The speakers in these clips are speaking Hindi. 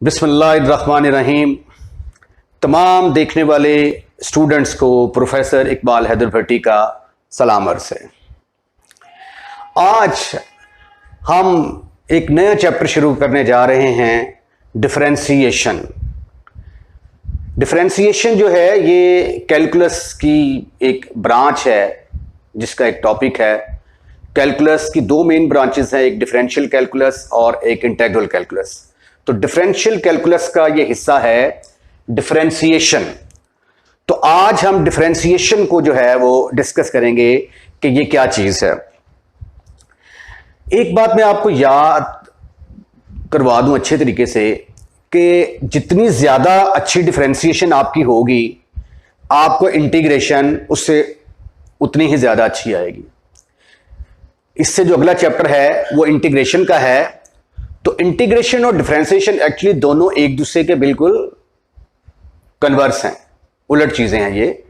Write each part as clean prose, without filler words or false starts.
बिस्मिल्लाहिर्रहमानिर्रहीम। तमाम देखने वाले स्टूडेंट्स को प्रोफेसर इकबाल हैदर भट्टी का सलाम अर्ज़ है। आज हम एक नया चैप्टर शुरू करने जा रहे हैं, डिफरेंशिएशन। डिफरेंशिएशन जो है ये कैलकुलस की एक ब्रांच है, जिसका एक टॉपिक है। कैलकुलस की दो मेन ब्रांचेस हैं, एक डिफरेंशियल कैलकुलस और एक इंटीग्रल कैलकुलस। तो डिफरेंशियल कैलकुलस का ये हिस्सा है डिफरेंशिएशन। तो आज हम डिफरेंशिएशन को जो है वो डिस्कस करेंगे कि ये क्या चीज है। एक बात मैं आपको याद करवा दूं अच्छे तरीके से कि जितनी ज्यादा अच्छी डिफरेंशिएशन आपकी होगी, आपको इंटीग्रेशन उससे उतनी ही ज्यादा अच्छी आएगी। इससे जो अगला चैप्टर है वो इंटीग्रेशन का है। तो इंटीग्रेशन और डिफरेंशिएशन एक्चुअली दोनों एक दूसरे के बिल्कुल कन्वर्स हैं, उलट चीजें हैं ये।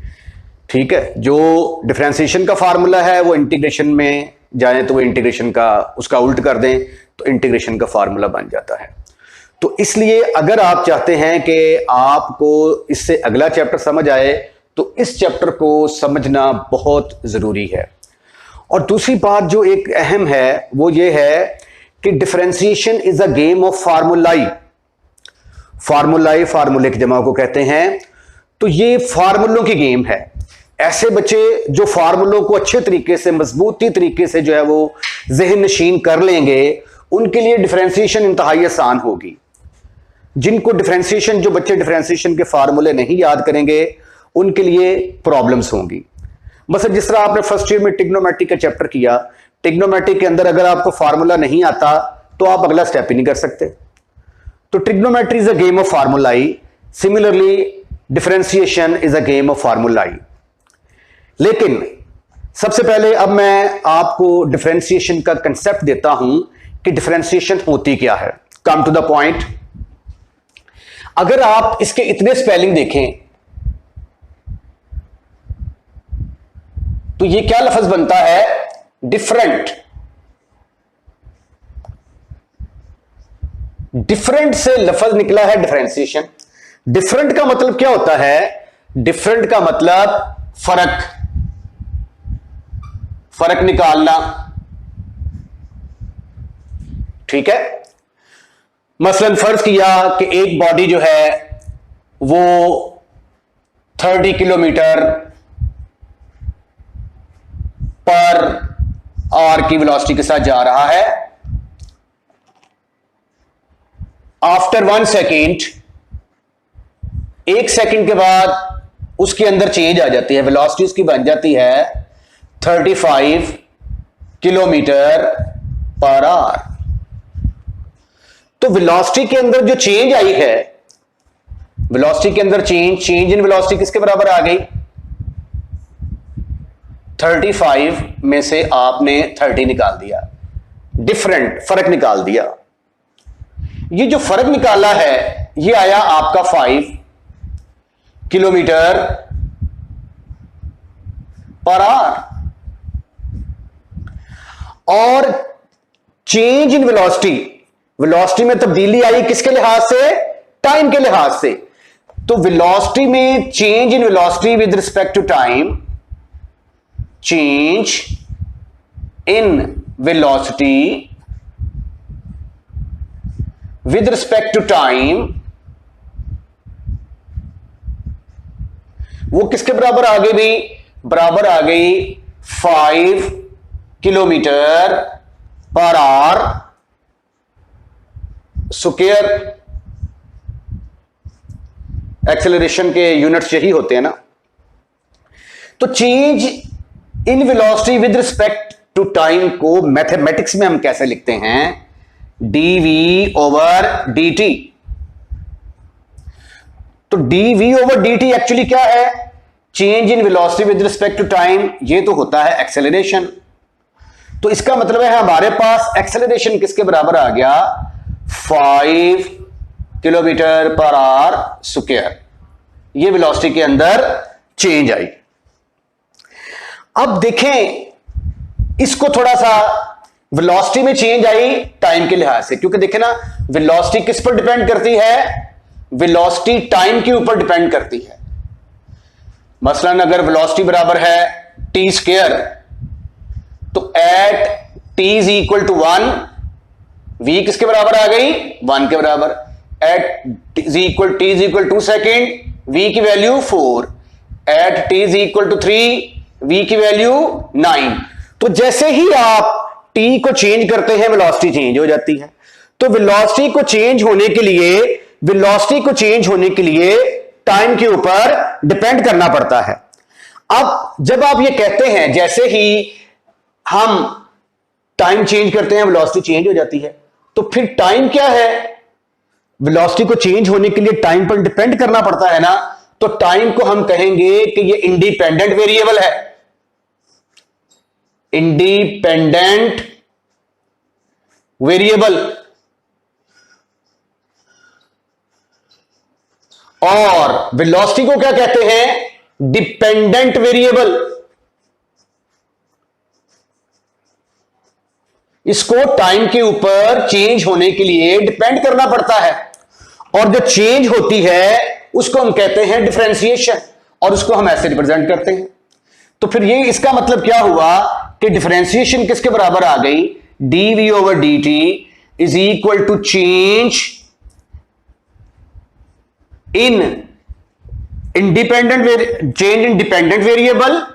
ठीक है, जो डिफरेंशिएशन का फार्मूला है वो इंटीग्रेशन में जाए तो वो इंटीग्रेशन का उसका उल्ट कर दें तो इंटीग्रेशन का फार्मूला बन जाता है। तो इसलिए अगर आप चाहते हैं कि आपको इससे अगला चैप्टर समझ आए तो इस चैप्टर को समझना बहुत जरूरी है। और दूसरी बात जो एक अहम है वो ये है कि differentiation is a game of formulae. फार्मूले की जमा को कहते हैं। तो ये फार्मूलों की गेम है। ऐसे बच्चे जो फार्मूलों को अच्छे तरीके से, मजबूती तरीके से जो है वो ज़हन नशीन कर लेंगे, उनके लिए डिफरेंशिएशन इंतहाई आसान होगी। जिनको डिफरेंशिएशन, जो बच्चे डिफरेंशिएशन के फार्मूले नहीं याद करेंगे, उनके लिए प्रॉब्लम्स होंगी। मतलब जिस तरह आपने फर्स्ट ईयर में ट्रिग्नोमेट्री का चैप्टर किया, ट्रिग्नोमेट्री के अंदर अगर आपको फार्मूला नहीं आता तो आप अगला स्टेप ही नहीं कर सकते। तो trigonometry is a game of formulae, similarly differentiation is a game of formulae. लेकिन सबसे पहले अब मैं आपको डिफरेंशिएशन का कंसेप्ट देता हूं कि डिफरेंशिएशन होती क्या है। Come to the point. अगर आप इसके इतने स्पेलिंग देखें तो ये क्या लफ्ज बनता है? डिफरेंट। डिफरेंट से लफ्ज निकला है डिफरेंशिएशन। डिफरेंट का मतलब क्या होता है? डिफरेंट का मतलब फर्क, फर्क निकालना। ठीक है, मसलन फर्ज किया कि एक बॉडी जो है वो 30 किलोमीटर पर आवर की वेलोसिटी के साथ जा रहा है। आफ्टर 1 सेकेंड, 1 सेकेंड के बाद उसके अंदर चेंज आ जाती है, वेलोसिटी उसकी बन जाती है 35 किलोमीटर पर आवर। तो वेलोसिटी के अंदर जो चेंज आई है, वेलोसिटी के अंदर चेंज इन वेलोसिटी किसके बराबर आ गई? 35 में से आपने 30 निकाल दिया, डिफरेंट, फर्क निकाल दिया। ये जो फर्क निकाला है ये आया आपका 5 किलोमीटर पर आवर। और चेंज इन वेलोसिटी, वेलोसिटी में तब्दीली आई किसके लिहाज से? टाइम के लिहाज से। तो वेलोसिटी में change in velocity with respect to time, change in velocity with respect to time, वो किसके बराबर आ गई भाई? बराबर आ गई 5 kilometre per hour square. Acceleration के यूनिट्स यही होते हैं ना। तो change in velocity with respect to time को मैथमेटिक्स में हम कैसे लिखते हैं? dv over dt। तो dv ओवर dt एक्चुअली क्या है? Change in velocity with respect to time. ये तो होता है एक्सेलरेशन। तो इसका मतलब है हमारे पास एक्सेलरेशन किसके बराबर आ गया? 5 किलोमीटर पर आवर स्क्वायर। ये वेलोसिटी के अंदर चेंज आई। अब देखें इसको थोड़ा सा वेलोसिटी में चेंज आई टाइम के लिहाज से, क्योंकि देखे ना वेलोसिटी किस पर डिपेंड करती है, वेलोसिटी टाइम के ऊपर डिपेंड करती है। मसलन अगर वेलोसिटी बराबर है टी स्क्वायर, तो at T is equal to 1, V किसके बराबर आ गई, 1 के बराबर। At T is equal 2 second, V की value 4। At T is equal to 3, V की वैल्यू 9। तो जैसे ही आप टी को चेंज करते हैं वेलोसिटी चेंज हो जाती है। तो वेलोसिटी को चेंज होने के लिए टाइम के ऊपर डिपेंड करना पड़ता है। अब जब आप ये कहते हैं जैसे ही हम टाइम चेंज करते हैं वेलोसिटी चेंज हो जाती है, तो फिर टाइम क्या है, वेलोसिटी को चेंज होने के लिए टाइम पर डिपेंड करना पड़ता है ना। तो टाइम को हम कहेंगे कि ये इंडिपेंडेंट वेरिएबल है, इंडिपेंडेंट वेरिएबल। और वेलोसिटी को क्या कहते हैं, डिपेंडेंट वेरिएबल। इसको टाइम के ऊपर चेंज होने के लिए डिपेंड करना पड़ता है, और जो चेंज होती है उसको हम कहते हैं डिफरेंशिएशन, और उसको हम ऐसे रिप्रेजेंट करते हैं। तो फिर ये इसका मतलब क्या हुआ कि डिफरेंशिएशन किसके बराबर आ गई, dv over dt is equal to change in dependent variable,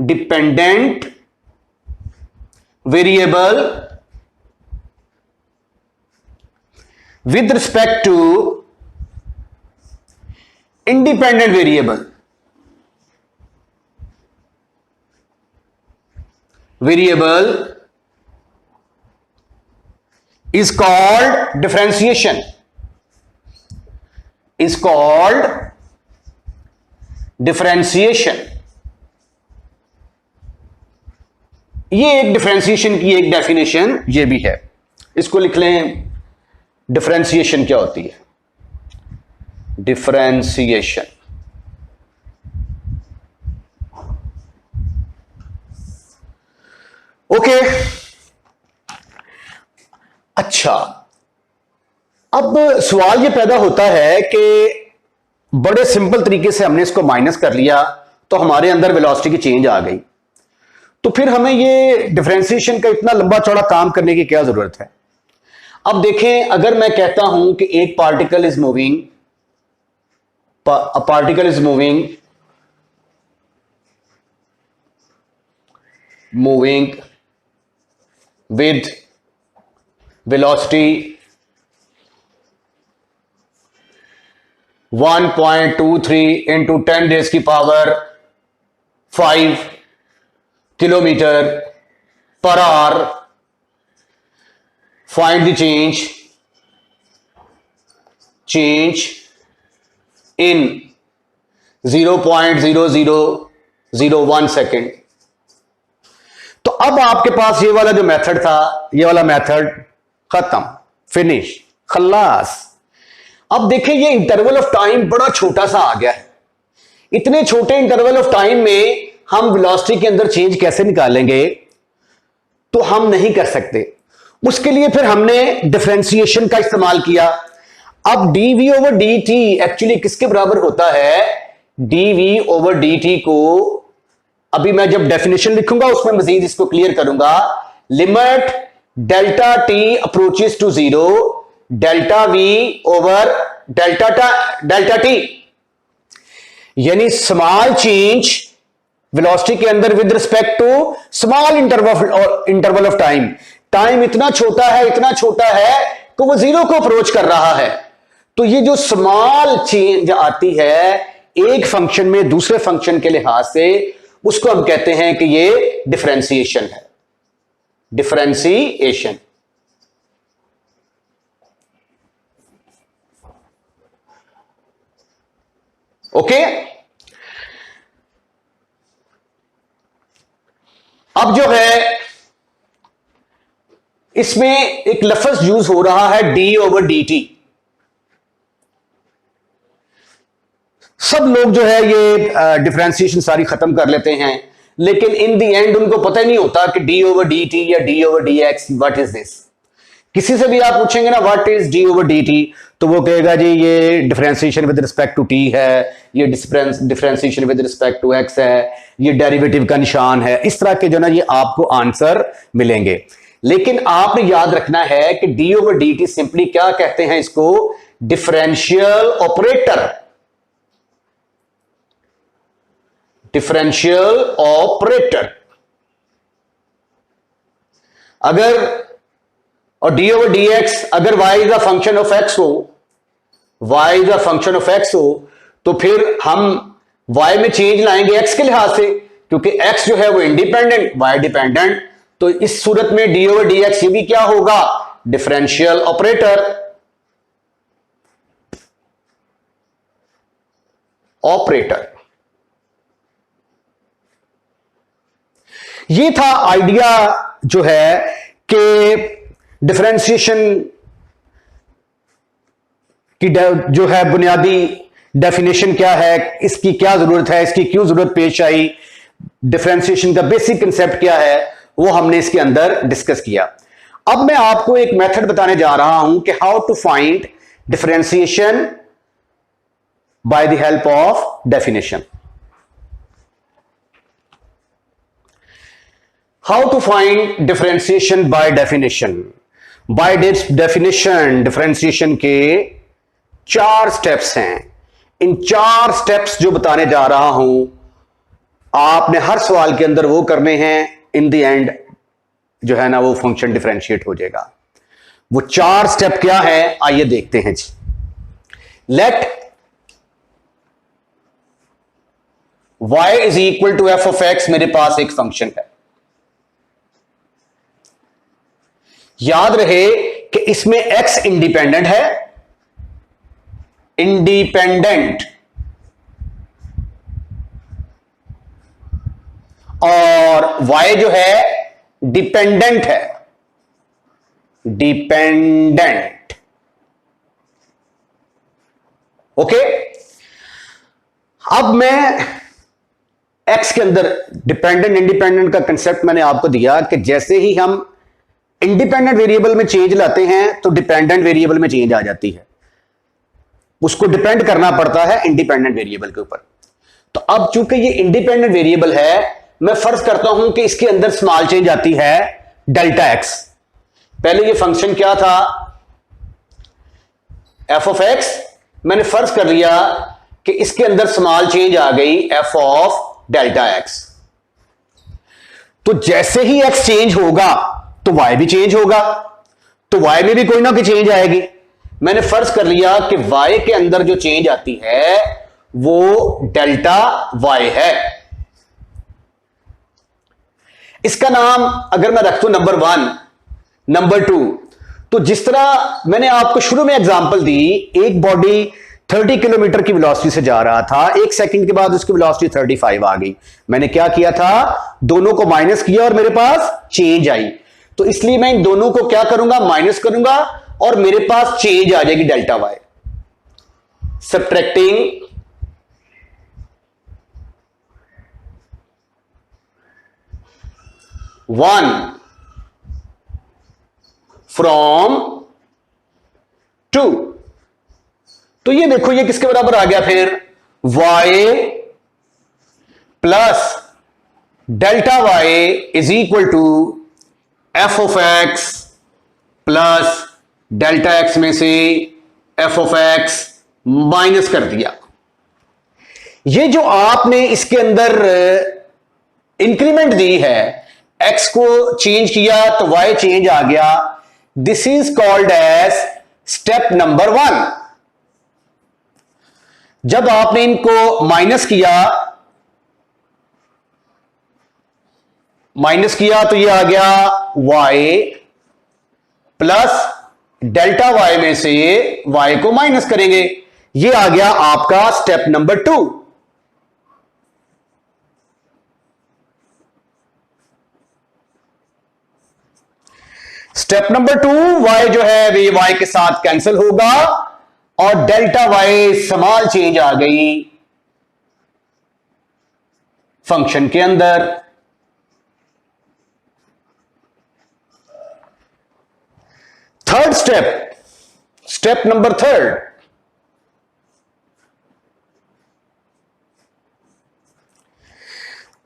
dependent variable with respect to independent variable is called differentiation, ये एक डिफरेंशिएशन की एक डेफिनेशन ये भी है, इसको लिख लें। डिफरेंशिएशन क्या होती है, डिफरेंशिएशन ओके। अच्छा, अब सवाल ये पैदा होता है कि बड़े सिंपल तरीके से हमने इसको माइनस कर लिया तो हमारे अंदर वेलोसिटी की चेंज आ गई, तो फिर हमें ये डिफरेंशिएशन का इतना लंबा चौड़ा काम करने की क्या जरूरत है। अब देखें, अगर मैं कहता हूं कि एक particle is moving with velocity 1.23 into 10 raised की power 5 kilometre per our, find the change in 0.0001 second. तो अब आपके पास ये वाला जो मेथड था, ये वाला मेथड खत्म, फिनिश, खल्लास। अब देखिए ये इंटरवल ऑफ टाइम बड़ा छोटा सा आ गया है। इतने छोटे इंटरवल ऑफ टाइम में हम वेलोसिटी के अंदर चेंज कैसे निकालेंगे, तो हम नहीं कर सकते। उसके लिए फिर हमने डिफरेंशिएशन का इस्तेमाल किया। अब dv ओवर dt एक्चुअली किसके बराबर होता है, dv ओवर dt को अभी मैं जब डेफिनेशन लिखूंगा उसमें मजीद इसको क्लियर करूंगा। Limit delta t approaches to 0, delta v over delta t, यानी स्मॉल चेंज वेलोसिटी के अंदर with respect to small interval of time. Time इतना छोटा है कि वो 0 को अप्रोच कर रहा है। तो ये जो स्मॉल चेंज आती है एक फंक्शन में दूसरे फंक्शन के लिहाज से, उसको हम कहते हैं कि ये डिफरेंशिएशन है, डिफरेंशिएशन। ओके, अब जो है इसमें एक लफ्ज यूज हो रहा है डी ओवर डी टी। सब लोग जो है ये डिफरेंशिएशन सारी खत्म कर लेते हैं, लेकिन इन द एंड उनको पता ही नहीं होता कि डी ओवर डी टी या d over d x what is this. किसी से भी आप पूछेंगे ना what is d over d t, तो वो कहेगा जी ये differentiation with respect to t है, ये differentiation with respect to x है, ये डेरिवेटिव का निशान है। इस तरह के जो ना ये आपको आंसर मिलेंगे। लेकिन आपने याद रखना है कि d over d T simply क्या कहते हैं इसको, डिफरेंशियल ऑपरेटर। डिफरेंशियल ऑपरेटर अगर, और डी ओवर डी एक्स अगर y is a function of x हो, y is a function of x हो, तो फिर हम y में चेंज लाएंगे x के लिहाज से, क्योंकि x जो है वो इंडिपेंडेंट, y डिपेंडेंट। तो इस सूरत में डी ओवर डी एक्स ये भी क्या होगा, डिफरेंशियल ऑपरेटर। ऑपरेटर ये था आइडिया जो है कि डिफरेंशिएशन की जो है बुनियादी डेफिनेशन क्या है, इसकी क्या जरूरत है, इसकी क्यों जरूरत पेश आई, डिफरेंशिएशन का बेसिक कंसेप्ट क्या है, वो हमने इसके अंदर डिस्कस किया। अब मैं आपको एक मेथड बताने जा रहा हूं कि how to find differentiation by the help of definition. How to find differentiation by definition. By definition differentiation के 4 स्टेप्स हैं। इन 4 स्टेप्स जो बताने जा रहा हूं आपने हर सवाल के अंदर वो करने हैं, इन द एंड जो है ना वो फंक्शन डिफरेंशिएट हो जाएगा। वो 4 स्टेप क्या है आइए देखते हैं जी। Let y is equal to F of X, मेरे पास एक फंक्शन है। याद रहे कि इसमें x इंडिपेंडेंट है, इंडिपेंडेंट, और y जो है डिपेंडेंट है, डिपेंडेंट। ओके, अब मैं x के अंदर डिपेंडेंट इंडिपेंडेंट का कंसेप्ट मैंने आपको दिया कि जैसे ही हम इंडिपेंडेंट वेरिएबल में चेंज लाते हैं तो डिपेंडेंट वेरिएबल में चेंज आ जाती है, उसको डिपेंड करना पड़ता है इंडिपेंडेंट वेरिएबल के ऊपर। तो अब चूंकि ये इंडिपेंडेंट वेरिएबल है, मैं फर्ज करता हूं कि इसके अंदर स्मॉल चेंज आती है डेल्टा एक्स। पहले ये फंक्शन क्या था, एफ ऑफ एक्स, मैंने फर्ज कर लिया कि इसके अंदर स्मॉल चेंज आ गई एफ ऑफ डेल्टा एक्स। तो जैसे ही एक्स चेंज होगा तो वाई भी चेंज होगा, तो वाई में भी कोई ना कोई चेंज आएगी। मैंने फर्ज कर लिया कि वाई के अंदर जो चेंज आती है वो डेल्टा वाई है। इसका नाम अगर मैं रख दूं नंबर 1, नंबर 2, तो जिस तरह मैंने आपको शुरू में एग्जांपल दी, एक बॉडी 30 किलोमीटर की वेलोसिटी से जा रहा था, 1 सेकंड के बाद उसकी वेलोसिटी 35 आ गई। मैंने क्या किया था, दोनों को माइनस किया और मेरे पास चेंज आई। तो इसलिए मैं इन दोनों को क्या करूंगा, माइनस करूंगा और मेरे पास चेंज आ जाएगी delta y. Subtracting one from 2, तो ये देखो ये किसके बराबर आ गया फिर, y plus delta y is equal to F of x plus delta x में से एफ ऑफ एक्स माइनस कर दिया। ये जो आपने इसके अंदर इंक्रीमेंट दी है, x को चेंज किया तो y चेंज आ गया। This is called as step number 1। जब आपने इनको माइनस किया तो ये आ गया y प्लस डेल्टा y में से y को माइनस करेंगे, ये आ गया आपका step number 2। Step number 2, y जो है वे y के साथ कैंसिल होगा और डेल्टा y स्मॉल चेंज आ गई फंक्शन के अंदर, third step, step number third,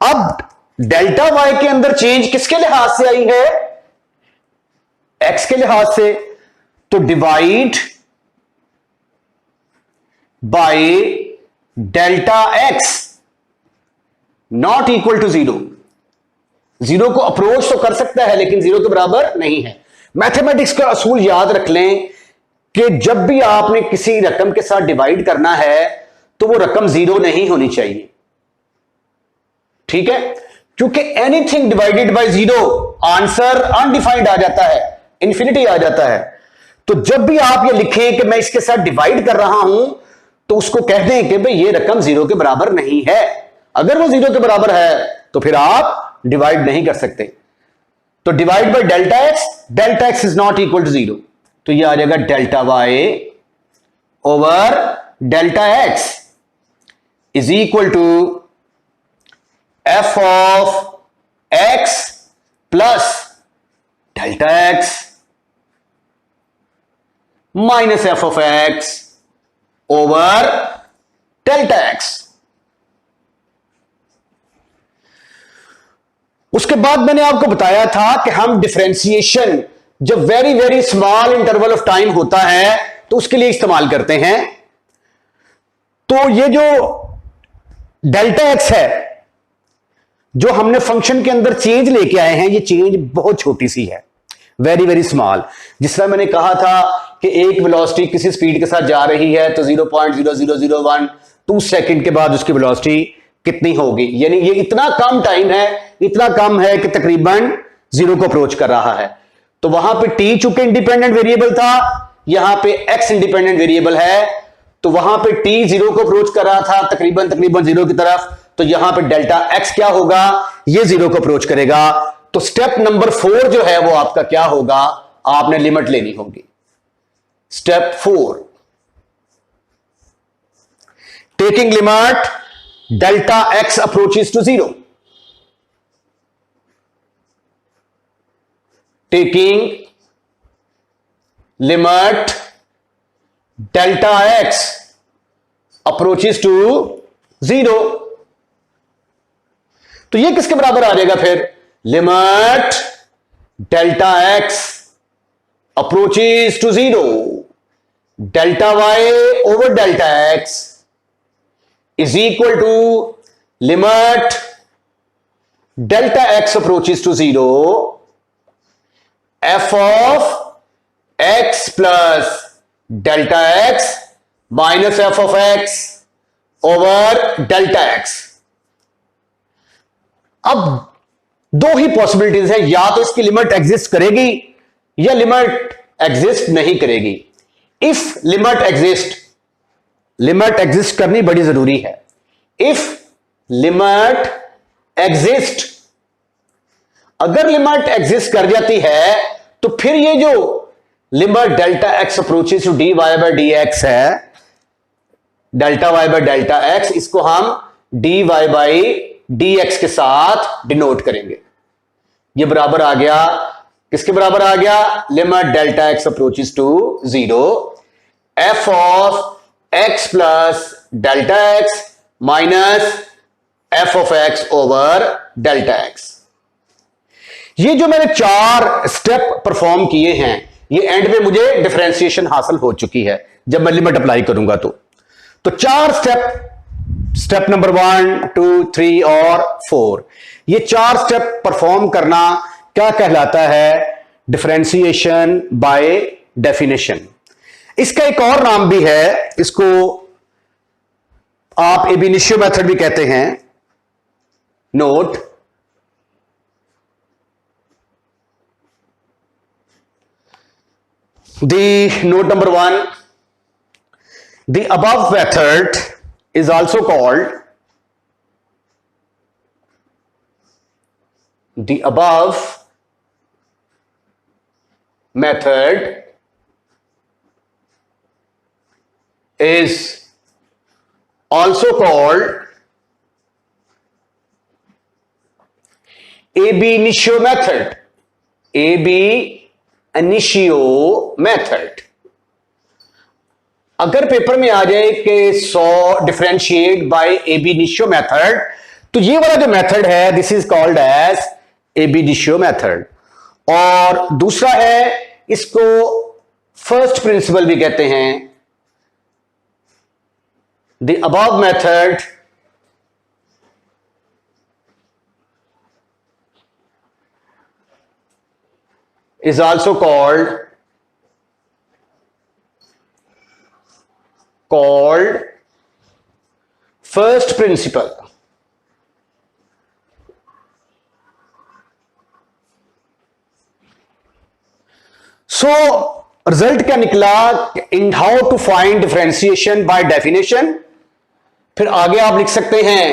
अब डेल्टा वाई के अंदर चेंज किसके लिहाज से आई है? एक्स के लिहाज से। तो divide by delta x not equal to zero. Zero को अप्रोच तो कर सकता है लेकिन जीरो के बराबर नहीं है। मैथमेटिक्स का असूल याद रख लें कि जब भी आपने किसी रकम के साथ डिवाइड करना है तो वो रकम जीरो नहीं होनी चाहिए, ठीक है? क्योंकि anything divided by zero answer undefined आ जाता है, इंफिनिटी आ जाता है। तो जब भी आप ये लिखें कि मैं इसके साथ डिवाइड कर रहा हूं तो उसको कह दें कि भाई ये रकम जीरो के बराबर नहीं है। अगर वो जीरो के बराबर है तो फिर आप डिवाइड नहीं कर सकते। तो divide by delta x is not equal to zero, तो ये आ जाएगा delta y over delta x is equal to F of x plus delta x minus f of x over delta x. उसके बाद मैंने आपको बताया था कि हम डिफरेंशिएशन जब very very small interval of time होता है तो उसके लिए इस्तेमाल करते हैं। तो ये जो डेल्टा एक्स है जो हमने फंक्शन के अंदर चेंज लेके आए हैं, ये चेंज बहुत छोटी सी है, वेरी वेरी स्मॉल। जिस तरह मैंने कहा था कि एक वेलोसिटी किसी स्पीड के साथ जा रही है तो 0.0001 2 सेकंड के बाद उसकी वेलोसिटी कितनी होगी, यानी ये इतना कम टाइम है, इतना कम है कि तकरीबन जीरो को अप्रोच कर रहा है। तो वहां पे टी चूंकि इंडिपेंडेंट वेरिएबल था, यहां पे एक्स इंडिपेंडेंट वेरिएबल है, तो वहां पे टी जीरो को अप्रोच कर रहा था तकरीबन जीरो की तरफ, तो यहां पे डेल्टा एक्स क्या होगा, ये जीरो को अप्रोच करेगा। तो स्टेप नंबर 4 जो है वो आपका क्या होगा, आपने लिमिट लेनी होगी। Step 4, taking limit delta x approaches to zero, taking limit delta x approaches to zero. तो ये किसके बराबर आ जाएगा फिर, limit delta x approaches to zero delta y over delta x is equal to limit delta x approaches to 0 f of x plus delta x minus f of x over delta x। अब दो ही पॉसिबिलिटीज है, या तो इसकी लिमिट एग्जिस्ट करेगी या लिमिट एग्जिस्ट नहीं करेगी। इफ लिमिट एग्जिस्ट करनी बड़ी जरूरी है। इफ लिमिट एग्जिस्ट, अगर लिमिट एग्जिस्ट कर जाती है तो फिर ये जो limit delta x approaches to D Y by D X है, delta Y by delta X, इसको हम D Y by D X के साथ डिनोट करेंगे। ये बराबर आ गया, किसके बराबर आ गया, limit delta x approaches to zero f of x plus delta x minus f of x over delta x. ये जो मैंने 4 स्टेप परफॉर्म किए हैं, ये एंड में मुझे डिफरेंशिएशन हासिल हो चुकी है जब मैं लिमिट अप्लाई करूंगा। तो 4 स्टेप नंबर 1 2 3 और 4, ये 4 स्टेप परफॉर्म करना क्या कहलाता है, डिफरेंशिएशन बाय डेफिनेशन। इसका एक और नाम भी है, इसको आप एब इनिशियो मेथड भी कहते हैं। Note, note number 1, the above method is also called, the above method is also called ab initio method, ab initio method. अगर पेपर में आ जाए कि 100 differentiate by ab initio method, तो ये वाला जो मेथड है this is called as ab initio method. और दूसरा है, इसको फर्स्ट प्रिंसिपल भी कहते हैं। The above method is also called first principle। So result क्या निकला? In how to find differentiation by definition. फिर आगे आप लिख सकते हैं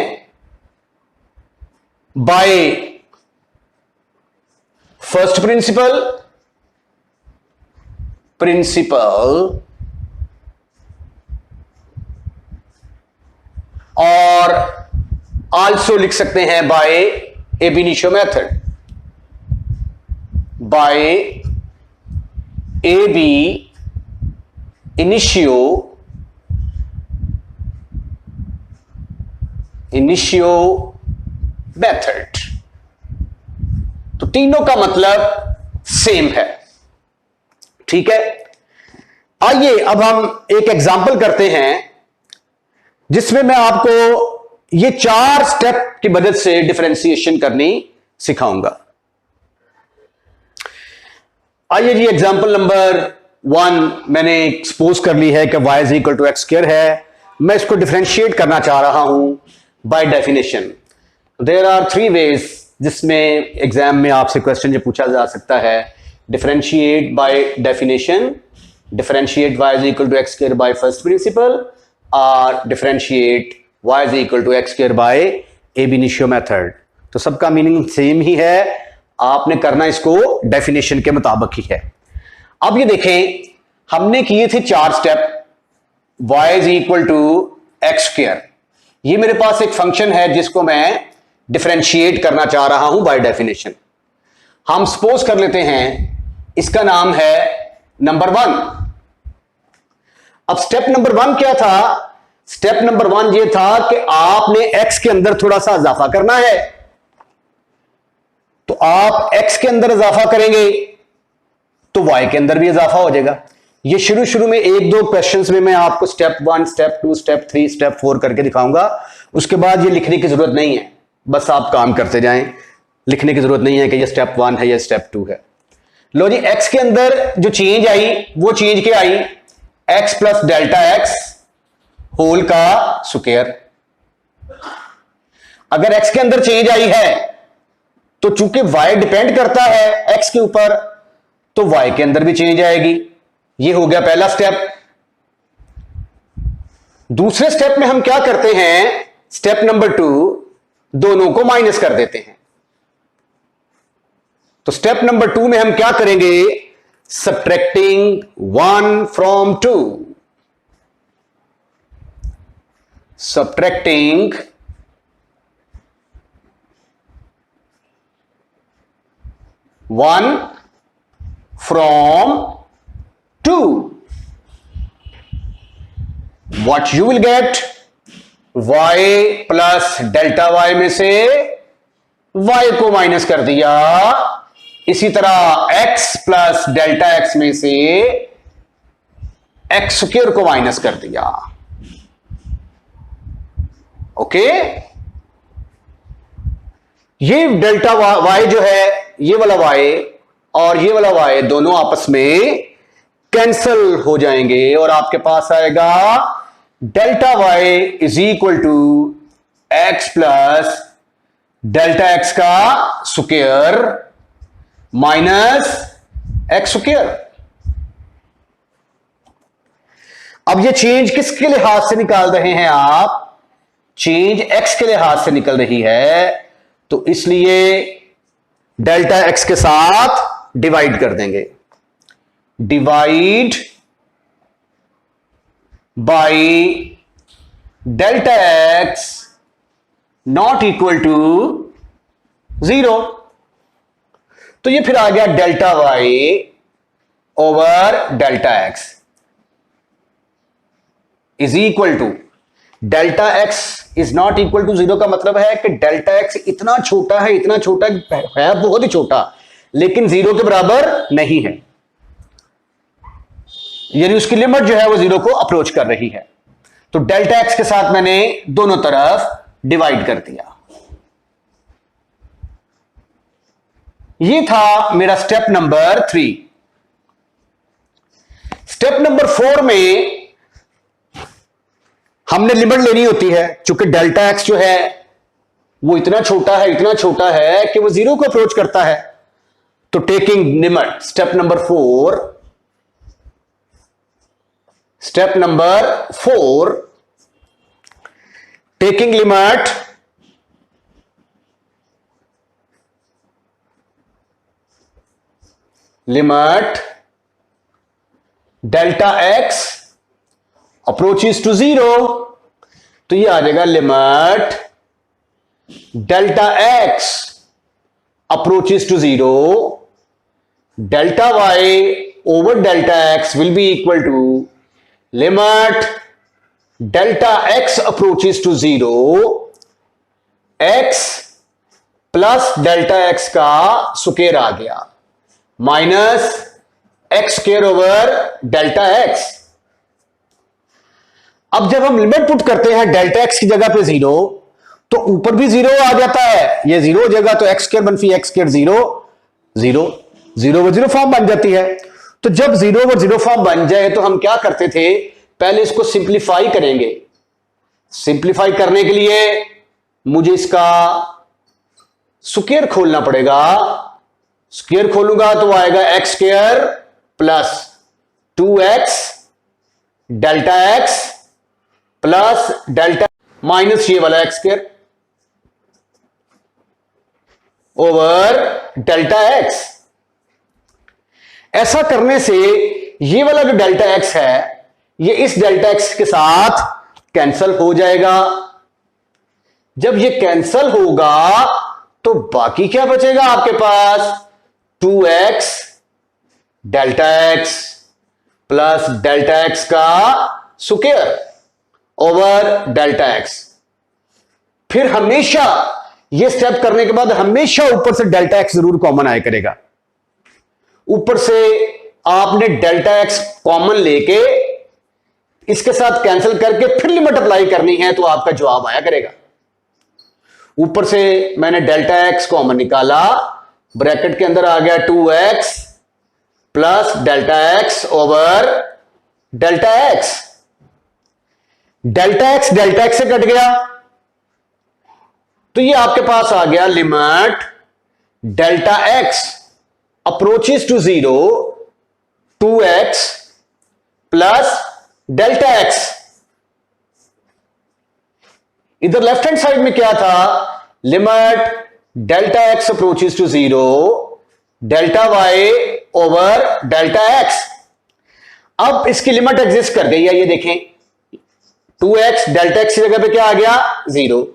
बाय फर्स्ट प्रिंसिपल और आल्सो लिख सकते हैं by ab initio method. By ab initio method. तो तीनों का मतलब सेम है, ठीक है। आइए अब हम एक एग्जाम्पल करते हैं जिसमें मैं आपको ये 4 स्टेप की मदद से डिफरेंशिएशन करनी सिखाऊंगा। आइए जी, एग्जाम्पल नंबर 1 मैंने एक्सपोज कर ली है कि y is equal to x square है। मैं इसको डिफरेंशिएट करना चाह रहा हूं by definition. There are 3 ways जिसमें एग्जाम में आपसे क्वेश्चन जो पूछा जा सकता है। Differentiate by definition, differentiate y is equal to x square by first principle, और differentiate y is equal to x square by ab initio method. तो सबका मीनिंग सेम ही है, आपने करना इसको डेफिनेशन के मुताबिक ही है। अब ये देखें, हमने किए थे 4 step. y is equal to x square, ये मेरे पास एक फंक्शन है जिसको मैं डिफरेंशिएट करना चाह रहा हूं बाय डेफिनेशन। हम सपोज कर लेते हैं इसका नाम है नंबर 1। अब स्टेप नंबर 1 क्या था? स्टेप नंबर 1 ये था कि आपने x के अंदर थोड़ा सा इजाफा करना है। तो आप x के अंदर इजाफा करेंगे तो y के अंदर भी इजाफा हो जाएगा। ये शुरू में 1-2 क्वेश्चंस में मैं आपको स्टेप 1, स्टेप 2, स्टेप 3, स्टेप 4 करके दिखाऊंगा। उसके बाद ये लिखने की जरूरत नहीं है, बस आप काम करते जाएं। लिखने की जरूरत नहीं है कि ये स्टेप 1 है या स्टेप 2 है। लो जी, x के अंदर जो चेंज आई वो चेंज क्या आई? x plus delta x whole का स्क्वायर। अगर x के अंदर चेंज आई है तो चूंकि y डिपेंड करता है x के ऊपर, तो y के अंदर भी चेंज आएगी। ये हो गया पहला स्टेप। दूसरे स्टेप में हम क्या करते हैं? स्टेप नंबर 2, दोनों को माइनस कर देते हैं। तो स्टेप नंबर 2 में हम क्या करेंगे? Subtracting 1 from 2। Subtracting 1 from 2, what you will get? y plus delta y में से y को माइनस कर दिया। इसी तरह x प्लस डेल्टा x में से x स्क्वायर को माइनस कर दिया। ओके, ये डेल्टा y जो है, ये वाला y और ये वाला y दोनों आपस में कैंसल हो जाएंगे और आपके पास आएगा delta y is equal to x plus delta x का स्क्वायर माइनस एक्स स्क्वायर। अब ये चेंज किसके लिहाज से निकाल रहे हैं आप? चेंज x के लिहाज से निकल रही है, तो इसलिए डेल्टा x के साथ डिवाइड कर देंगे। Divide by delta x not equal to 0। तो ये फिर आ गया delta y over delta x is equal to delta x is not equal to 0 का मतलब है कि डेल्टा एक्स इतना छोटा है, इतना छोटा है, बहुत ही छोटा, लेकिन 0 के बराबर नहीं है, यानी उसकी लिमिट जो है वो 0 को अप्रोच कर रही है। तो डेल्टा एक्स के साथ मैंने दोनों तरफ डिवाइड कर दिया। ये था मेरा स्टेप नंबर 3। स्टेप नंबर 4 में हमने लिमिट लेनी होती है, चूंकि डेल्टा एक्स जो है वो इतना छोटा है, इतना छोटा है कि वो 0 को अप्रोच करता है। तो taking limit, step number 4, step number 4, taking limit delta x approaches to 0, तो ये आ जाएगा limit delta x approaches to 0, delta y over delta x will be equal to limit delta x approaches to 0 x plus delta x का स्क्वायर आ गया minus x square over delta x. अब जब हम लिमिट पुट करते हैं डेल्टा एक्स की जगह पे 0, तो ऊपर भी 0 आ जाता है, ये 0 हो जाएगा तो एक्स स्क्वायर बनफी एक्स स्क्वायर 0 0 0 व 0 फॉर्म बन जाती है। तो जब 0 व 0 फॉर्म बन जाए तो हम क्या करते थे, पहले इसको सिंप्लीफाई करेंगे। सिंप्लीफाई करने के लिए मुझे इसका स्क्वायर खोलना पड़ेगा। स्क्वायर खोलूंगा तो आएगा x square plus 2x delta x plus delta minus ये वाला x square over delta x. ऐसा करने से ये वाला जो डेल्टा एक्स है ये इस डेल्टा एक्स के साथ कैंसल हो जाएगा। जब ये कैंसल होगा तो बाकी क्या बचेगा आपके पास, 2x delta x plus delta x का स्क्वायर ओवर डेल्टा एक्स। फिर हमेशा ये स्टेप करने के बाद हमेशा ऊपर से डेल्टा एक्स जरूर कॉमन आया करेगा। ऊपर से आपने डेल्टा एक्स कॉमन लेके इसके साथ कैंसिल करके फिर लिमिट अप्लाई करनी है तो आपका जवाब आया करेगा। ऊपर से मैंने डेल्टा एक्स कॉमन निकाला, ब्रैकेट के अंदर आ गया 2x plus delta x over delta x. Delta x से कट गया तो ये आपके पास आ गया limit delta x approaches to 0 2x plus delta एक्स। इधर लेफ्ट हैंड साइड में क्या था, limit delta x approaches to 0 delta y over delta x. अब इसकी लिमिट एग्जिस्ट कर गई है, ये देखें 2x डेल्टा एक्स की जगह पे क्या आ गया 0।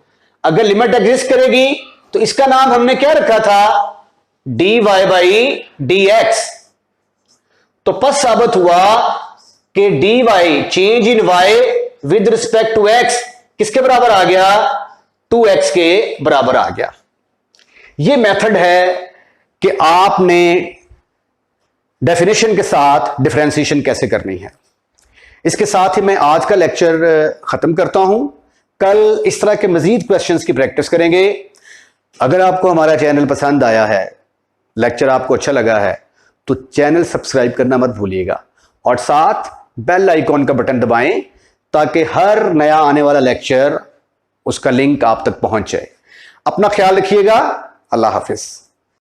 अगर लिमिट एग्जिस्ट करेगी तो इसका नाम हमने क्या रखा था, dy बाई dx। तो पस साबित हुआ कि dy change in y with respect to x किसके बराबर आ गया, 2x के बराबर आ गया। यह मेथड है कि आपने डेफिनेशन के साथ डिफरेंशिएशन कैसे करनी है। इसके साथ ही मैं आज का लेक्चर खत्म करता हूं। कल इस तरह के मजीद क्वेश्चंस की प्रैक्टिस करेंगे। अगर आपको हमारा चैनल पसंद आया है, लेक्चर आपको अच्छा लगा है, तो चैनल सब्सक्राइब करना मत भूलिएगा और साथ बेल आइकॉन का बटन दबाएं ताकि हर नया आने वाला लेक्चर उसका लिंक आप तक पहुंच जाए। अपना ख्याल रखिएगा। अल्लाह हाफिज।